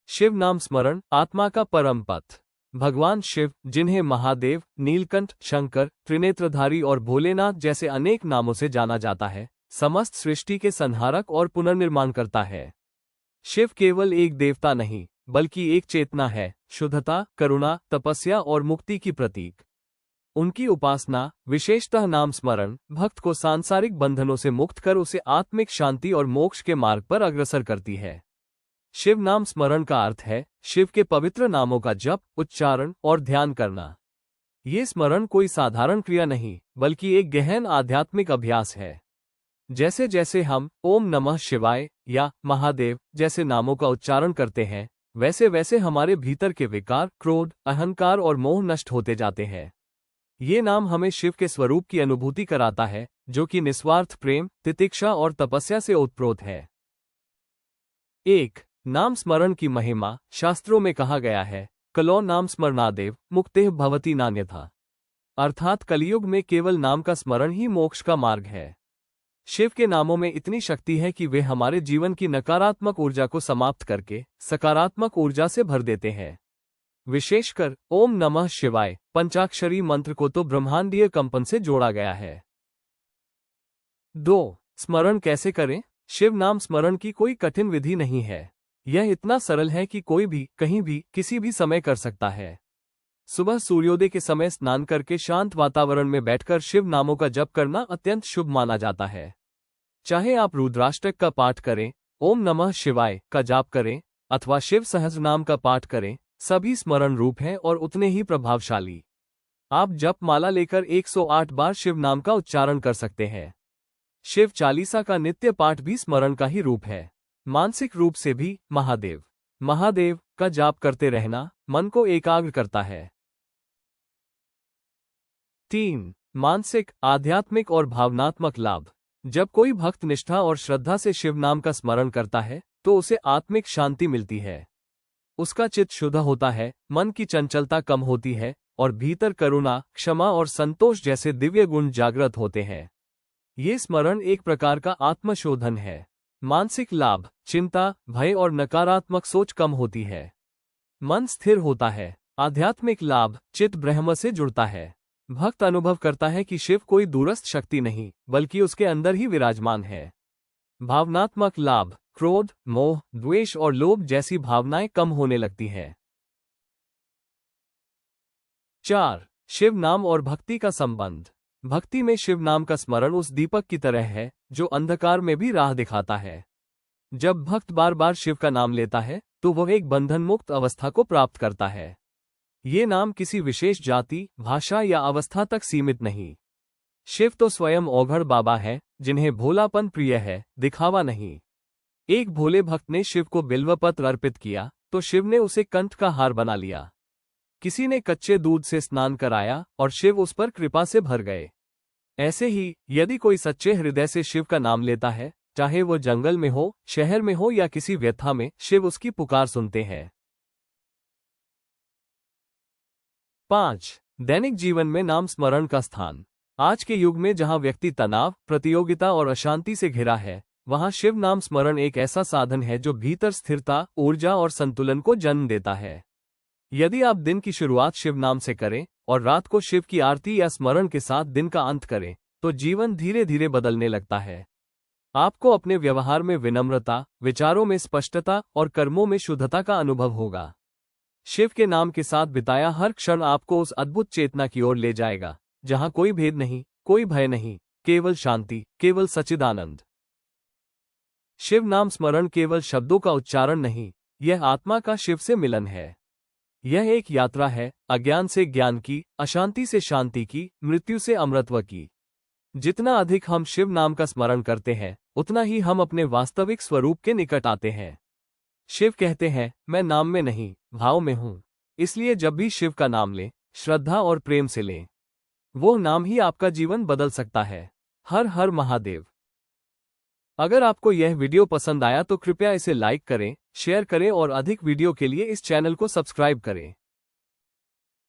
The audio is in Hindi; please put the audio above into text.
शिव नाम स्मरण आत्मा का परम पथ। भगवान शिव, जिन्हें महादेव, नीलकंठ, शंकर, त्रिनेत्रधारी और भोलेनाथ जैसे अनेक नामों से जाना जाता है, समस्त सृष्टि के संहारक और पुनर्निर्माण करता है। शिव केवल एक देवता नहीं, बल्कि एक चेतना है, शुद्धता, करुणा, तपस्या और मुक्ति की प्रतीक। उनकी उपासना, विशेषतः नाम स्मरण, भक्त को सांसारिक बंधनों से मुक्त कर उसे आत्मिक शांति और मोक्ष के मार्ग पर अग्रसर करती है। शिव नाम स्मरण का अर्थ है शिव के पवित्र नामों का जप, उच्चारण और ध्यान करना। ये स्मरण कोई साधारण क्रिया नहीं, बल्कि एक गहन आध्यात्मिक अभ्यास है। जैसे जैसे हम ओम नमः शिवाय या महादेव जैसे नामों का उच्चारण करते हैं, वैसे वैसे हमारे भीतर के विकार, क्रोध, अहंकार और मोह नष्ट होते जाते हैं। ये नाम हमें शिव के स्वरूप की अनुभूति कराता है, जो कि निस्वार्थ प्रेम, तितिक्षा और तपस्या से ओतप्रोत है। 1. नाम स्मरण की महिमा। शास्त्रों में कहा गया है, कलो नाम स्मरणादेव मुक्तिः भवति नान्यथा। अर्थात कलयुग में केवल नाम का स्मरण ही मोक्ष का मार्ग है। शिव के नामों में इतनी शक्ति है कि वे हमारे जीवन की नकारात्मक ऊर्जा को समाप्त करके सकारात्मक ऊर्जा से भर देते हैं। विशेषकर ओम नमः शिवाय पंचाक्षरी मंत्र को तो ब्रह्मांडीय कंपन से जोड़ा गया है। 2. स्मरण कैसे करें। शिव नाम स्मरण की कोई कठिन विधि नहीं है। यह इतना सरल है कि कोई भी, कहीं भी, किसी भी समय कर सकता है। सुबह सूर्योदय के समय स्नान करके शांत वातावरण में बैठकर शिव नामों का जप करना अत्यंत शुभ माना जाता है। चाहे आप रुद्राष्टक का पाठ करें, ओम नमः शिवाय का जाप करें अथवा शिव सहस्रनाम का पाठ करें, सभी स्मरण रूप हैं और उतने ही प्रभावशाली। आप जप माला लेकर 108 बार शिव नाम का उच्चारण कर सकते हैं। शिव चालीसा का नित्य पाठ भी स्मरण का ही रूप है। मानसिक रूप से भी महादेव महादेव का जाप करते रहना मन को एकाग्र करता है। 3. मानसिक, आध्यात्मिक और भावनात्मक लाभ। जब कोई भक्त निष्ठा और श्रद्धा से शिव नाम का स्मरण करता है, तो उसे आत्मिक शांति मिलती है। उसका चित्त शुद्ध होता है, मन की चंचलता कम होती है और भीतर करुणा, क्षमा और संतोष जैसे दिव्य गुण जागृत होते हैं। ये स्मरण एक प्रकार का आत्मशोधन है। मानसिक लाभ, चिंता, भय और नकारात्मक सोच कम होती है। मन स्थिर होता है। आध्यात्मिक लाभ, चित्त ब्रह्म से जुड़ता है। भक्त अनुभव करता है कि शिव कोई दूरस्थ शक्ति नहीं, बल्कि उसके अंदर ही विराजमान है। भावनात्मक लाभ, क्रोध, मोह, द्वेष और लोभ जैसी भावनाएं कम होने लगती हैं। 4. शिव नाम और भक्ति का संबंध। भक्ति में शिव नाम का स्मरण उस दीपक की तरह है जो अंधकार में भी राह दिखाता है। जब भक्त बार बार शिव का नाम लेता है, तो वह एक बंधन मुक्त अवस्था को प्राप्त करता है। ये नाम किसी विशेष जाति, भाषा या अवस्था तक सीमित नहीं। शिव तो स्वयं ओघड़ बाबा है, जिन्हें भोलापन प्रिय है, दिखावा नहीं। एक भोले भक्त ने शिव को बिल्वपत्र अर्पित किया, तो शिव ने उसे कंठ का हार बना लिया। किसी ने कच्चे दूध से स्नान कराया और शिव उस पर कृपा से भर गए। ऐसे ही यदि कोई सच्चे हृदय से शिव का नाम लेता है, चाहे वो जंगल में हो, शहर में हो या किसी व्यथा में, शिव उसकी पुकार सुनते हैं। 5. दैनिक जीवन में नाम स्मरण का स्थान। आज के युग में जहां व्यक्ति तनाव, प्रतियोगिता और अशांति से घिरा है, वहां शिव नाम स्मरण एक ऐसा साधन है जो भीतर स्थिरता, ऊर्जा और संतुलन को जन्म देता है। यदि आप दिन की शुरुआत शिव नाम से करें और रात को शिव की आरती या स्मरण के साथ दिन का अंत करें, तो जीवन धीरे धीरे बदलने लगता है। आपको अपने व्यवहार में विनम्रता, विचारों में स्पष्टता और कर्मों में शुद्धता का अनुभव होगा। शिव के नाम के साथ बिताया हर क्षण आपको उस अद्भुत चेतना की ओर ले जाएगा, जहां कोई भेद नहीं, कोई भय नहीं, केवल शांति, केवल सच्चिदानंद। शिव नाम स्मरण केवल शब्दों का उच्चारण नहीं, यह आत्मा का शिव से मिलन है। यह एक यात्रा है, अज्ञान से ज्ञान की, अशांति से शांति की, मृत्यु से अमरत्व की। जितना अधिक हम शिव नाम का स्मरण करते हैं, उतना ही हम अपने वास्तविक स्वरूप के निकट आते हैं। शिव कहते हैं, मैं नाम में नहीं, भाव में हूं। इसलिए जब भी शिव का नाम लें, श्रद्धा और प्रेम से लें। वो नाम ही आपका जीवन बदल सकता है। हर हर महादेव। अगर आपको यह वीडियो पसंद आया तो कृपया इसे लाइक करें, शेयर करें और अधिक वीडियो के लिए इस चैनल को सब्सक्राइब करें।